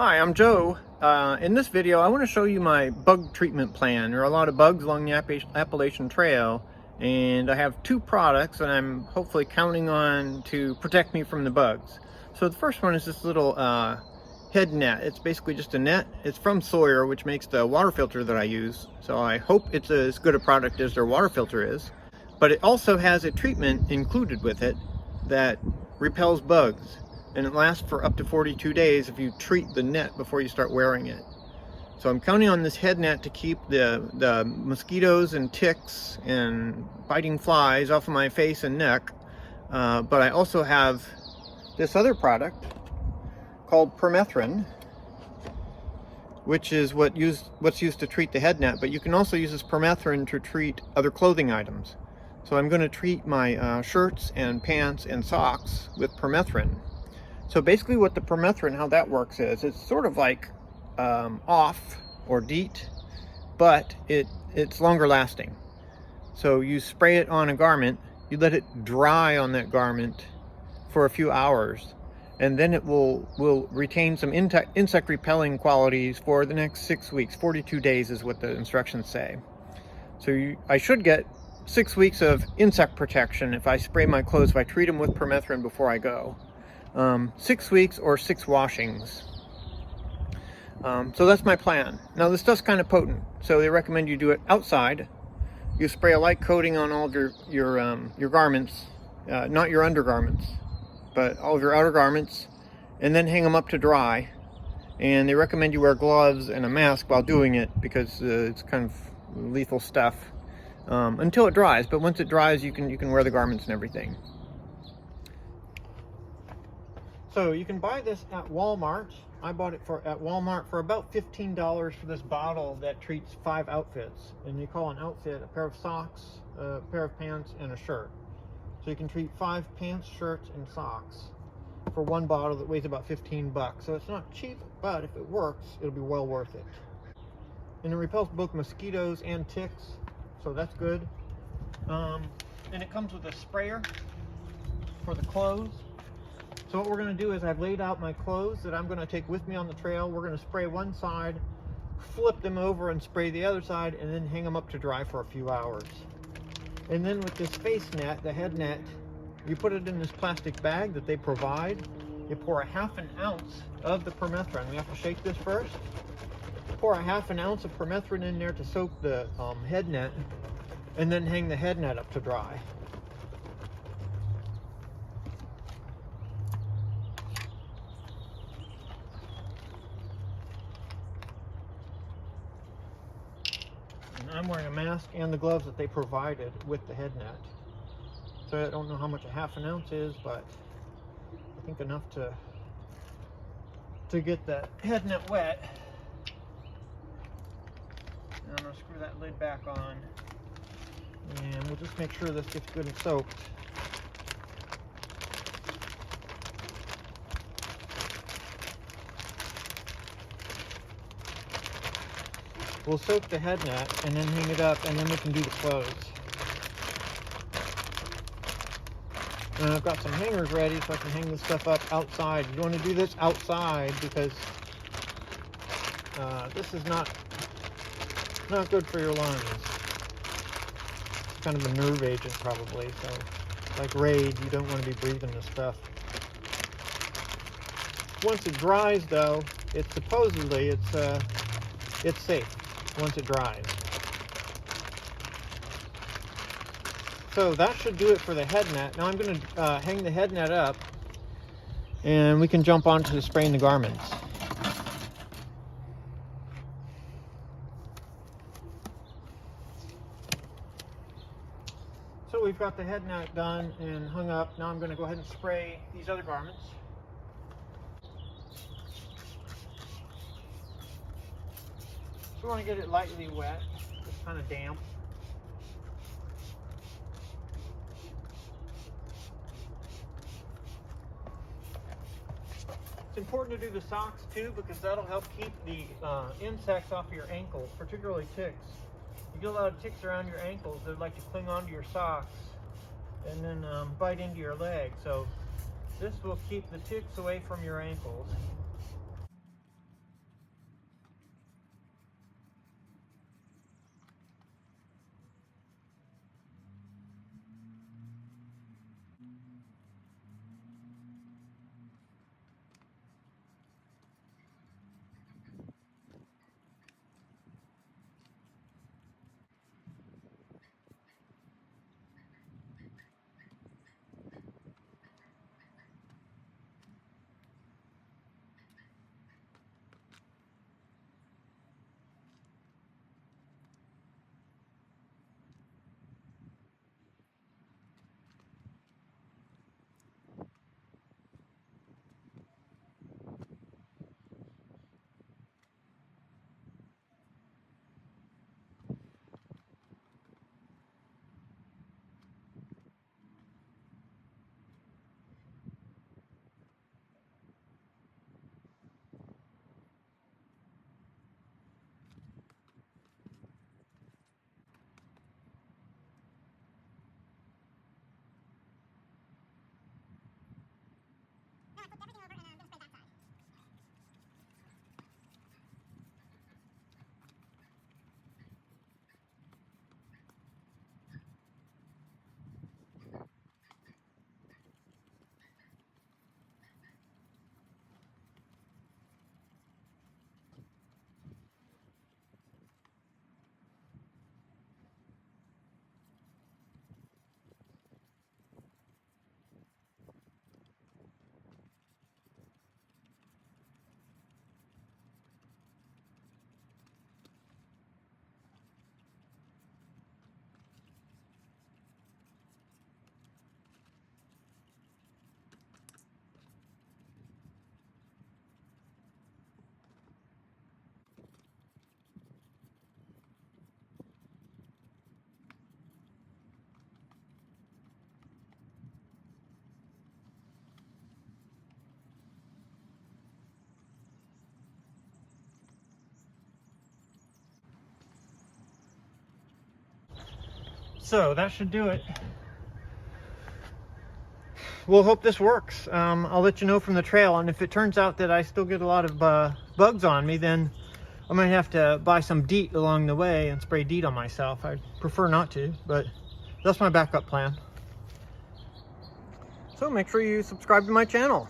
Hi, I'm Joe. In this video, I want to show you my bug treatment plan. There are a lot of bugs along the Appalachian Trail, and I have two products that I'm hopefully counting on to protect me from the bugs. So the first one is this little head net. It's basically just a net. It's from Sawyer, which makes the water filter that I use. So I hope it's as good a product as their water filter is. But it also has a treatment included with it that repels bugs. And it lasts for up to 42 days if you treat the net before you start wearing it. So I'm counting on this head net to keep the mosquitoes and ticks and biting flies off of my face and neck. But I also have this other product called Permethrin, which is what's used to treat the head net. But you can also use this Permethrin to treat other clothing items. So I'm going to treat my shirts and pants and socks with Permethrin. So basically what the Permethrin, how that works is, it's sort of like off or deet, but it's longer lasting. So you spray it on a garment, you let it dry on that garment for a few hours, and then it will retain some insect repelling qualities for the next 6 weeks. 42 days is what the instructions say. So I should get 6 weeks of insect protection if I spray my clothes, if I treat them with Permethrin before I go. 6 weeks or 6 washings. So that's my plan. Now this stuff's kind of potent, so they recommend you do it outside. You spray a light coating on all of your garments, not your undergarments, but all of your outer garments, and then hang them up to dry. And they recommend you wear gloves and a mask while doing it because it's kind of lethal stuff until it dries. But once it dries, you can wear the garments and everything. So you can buy this at Walmart. I bought it at Walmart for about $15 for this bottle that treats 5 outfits. And you call an outfit a pair of socks, a pair of pants, and a shirt. So you can treat 5 pants, shirts, and socks for one bottle that weighs about 15 bucks. So it's not cheap, but if it works, it'll be well worth it. And it repels both mosquitoes and ticks, so that's good. And it comes with a sprayer for the clothes. So what we're going to do is I've laid out my clothes that I'm going to take with me on the trail. We're going to spray one side, flip them over and spray the other side, and then hang them up to dry for a few hours. And then with this face net, the head net, you put it in this plastic bag that they provide. You pour a ½ ounce of the Permethrin. We have to shake this first. Pour a ½ ounce of Permethrin in there to soak the head net, and then hang the head net up to dry. I'm wearing a mask and the gloves that they provided with the head net. So I don't know how much a ½ ounce is, but I think enough to get that head net wet. And I'm going to screw that lid back on, and we'll just make sure this gets good and soaked. We'll soak the head net and then hang it up, and then we can do the clothes. And I've got some hangers ready so I can hang this stuff up outside. You want to do this outside because this is not good for your lungs. It's kind of a nerve agent probably, so like RAID, you don't want to be breathing this stuff. Once it dries though, it's safe once it dries. So that should do it for the head net. Now I'm going to hang the head net up, and we can jump on to spraying the garments. So we've got the head net done and hung up. Now I'm going to go ahead and spray these other garments. So we want to get it lightly wet, just kind of damp. It's important to do the socks too, because that'll help keep the insects off of your ankles, particularly ticks. You get a lot of ticks around your ankles that like to cling onto your socks and then bite into your leg. So this will keep the ticks away from your ankles. So that should do it. We'll hope this works. I'll let you know from the trail, and if it turns out that I still get a lot of bugs on me, then I might have to buy some DEET along the way and spray DEET on myself. I'd prefer not to, but that's my backup plan. So make sure you subscribe to my channel.